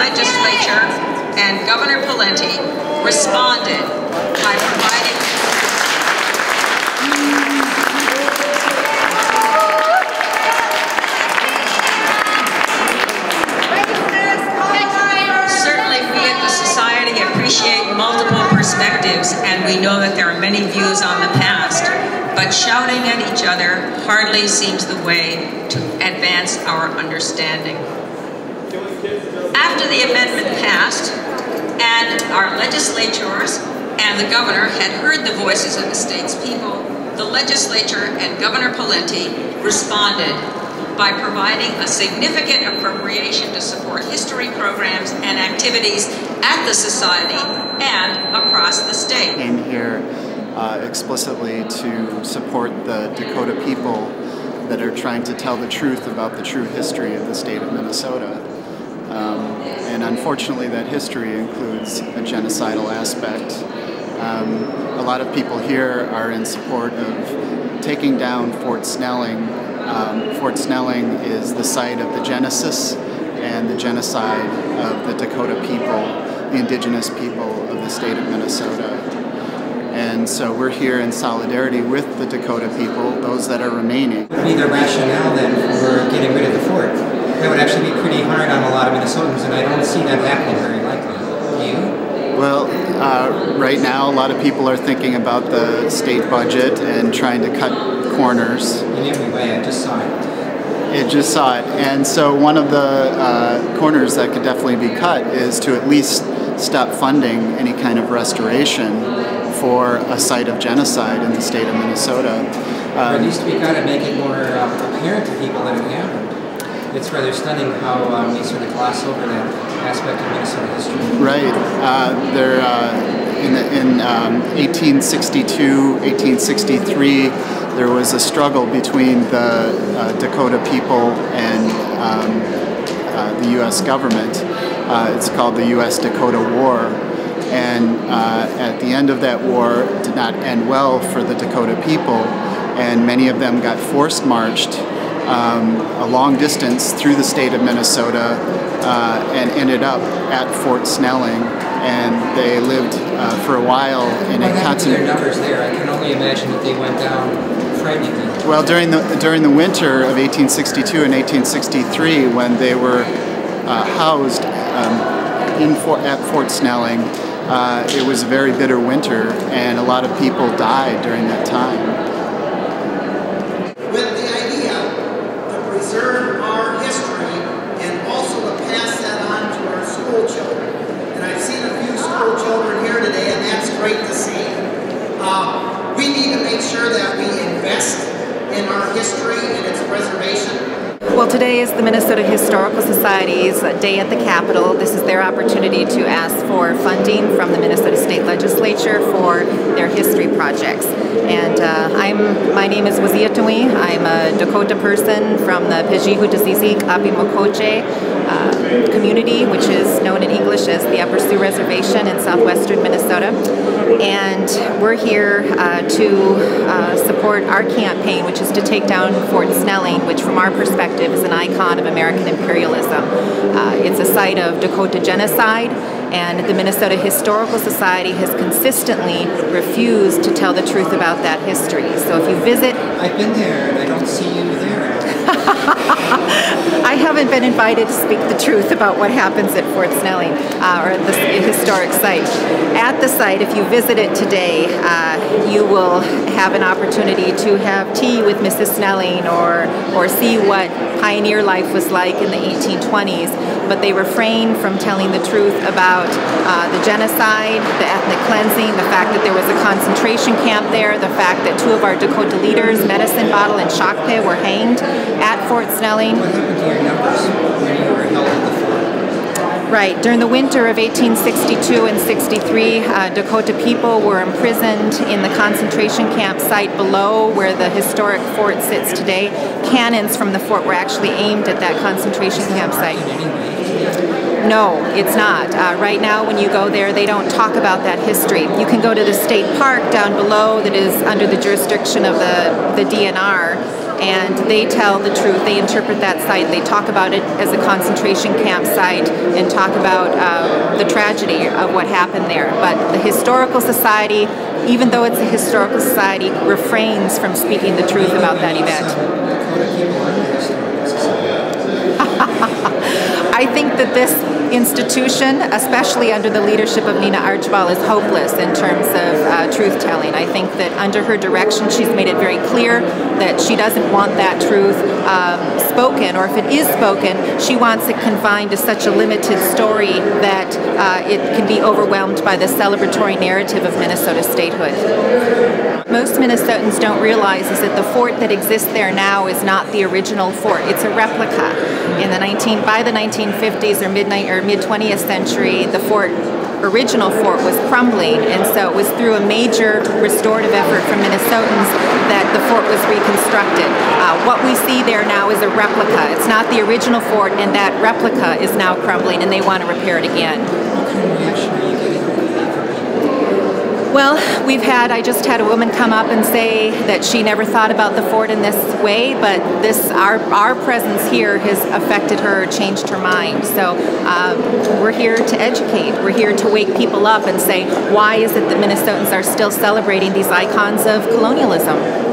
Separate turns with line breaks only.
legislature and Governor Pawlenty responded by providing appreciate multiple perspectives, and we know that there are many views on the past, but shouting at each other hardly seems the way to advance our understanding. After the amendment passed, and our legislatures and the governor had heard the voices of the state's people, the legislature and Governor Pawlenty responded by providing a significant appropriation to support history programs and activities at the society and across the state.
I came here explicitly to support the Dakota people that are trying to tell the truth about the true history of the state of Minnesota. And unfortunately that history includes a genocidal aspect. A lot of people here are in support of taking down Fort Snelling. Fort Snelling is the site of the genesis and the genocide of the Dakota people, the indigenous people of the state of Minnesota. And so we're here in solidarity with the Dakota people, those that are remaining.
What would be the rationale then for getting rid of the fort? That would actually be pretty hard on a lot of Minnesotans, and I don't see that happening very likely. Do you?
Well, right now a lot of people are thinking about the state budget and trying to cut corners.
In every way, I just saw it.
It just saw it, and so one of the corners that could definitely be cut is to at least stop funding any kind of restoration for a site of genocide in the state of Minnesota.
Or at least we got to make it more apparent to people that it happened. It's rather stunning how we sort of gloss over that aspect of Minnesota history.
Right. In 1862, 1863, there was a struggle between the Dakota people and the U.S. government. It's called the U.S.-Dakota War. And at the end of that war, it did not end well for the Dakota people, and many of them got forced marched a long distance through the state of Minnesota and ended up at Fort Snelling, and they lived for a while in a concentration.
Their numbers there, I can only imagine that they went down frighteningly.
Well, during the winter of 1862 and 1863, when they were housed at Fort Snelling, it was a very bitter winter, and a lot of people died during that time.
With the idea to preserve our history and also to pass that on to our school children. And I've seen a few school children here today, and that's great to see. We need to make sure that we invest in our history and its preservation.
Well, today is the Minnesota Historical Society's day at the Capitol. This is their opportunity to ask for funding from the Minnesota State Legislature for their history projects. And my name is Waziatui. I'm a Dakota person from the Pejihu-Dazizik Apimokoche community, which is known in English as the Upper Sioux Reservation in southwestern Minnesota. And we're here to support our campaign, which is to take down Fort Snelling, which from our perspective is an icon of American imperialism. It's a site of Dakota genocide, and the Minnesota Historical Society has consistently refused to tell the truth about that history. So if you visit...
I've been there, and I don't see you there.
I haven't been invited to speak the truth about what happens at Fort Snelling, or at the historic site. At the site, if you visit it today, you will have an opportunity to have tea with Mrs. Snelling or see what pioneer life was like in the 1820s, but they refrain from telling the truth about the genocide, the ethnic cleansing, the fact that there was a concentration camp there, the fact that 2 of our Dakota leaders, Medicine Bottle and Shakpe, were hanged at Fort Snelling.
What happened to your numbers when you were held at the fort?
Right. During the winter of 1862 and 63, Dakota people were imprisoned in the concentration camp site below where the historic fort sits today. Cannons from the fort were actually aimed at that concentration camp site. No, it's not. Right now, when you go there, they don't talk about that history. You can go to the state park down below that is under the jurisdiction of the DNR, and they tell the truth. They interpret that site. They talk about it as a concentration camp site and talk about the tragedy of what happened there. But the Historical Society, even though it's a historical society, refrains from speaking the truth about that event. I think that this institution, especially under the leadership of Nina Archibald, is hopeless in terms of truth-telling. I think that under her direction, she's made it very clear that she doesn't want that truth spoken, or if it is spoken, she wants it confined to such a limited story that it can be overwhelmed by the celebratory narrative of Minnesota statehood. Most Minnesotans don't realize is that the fort that exists there now is not the original fort. It's a replica. By the 1950s or mid-20th century, the original fort was crumbling, and so it was through a major restorative effort from Minnesotans that the fort was reconstructed. What we see there now is a replica. It's not the original fort, and that replica is now crumbling, and they want to repair it again.
What kind of reaction are you getting from people?
Well, I just had a woman come up and say that she never thought about the fort in this way, but our presence here has affected her, changed her mind. So we're here to educate. We're here to wake people up and say, why is it that Minnesotans are still celebrating these icons of colonialism?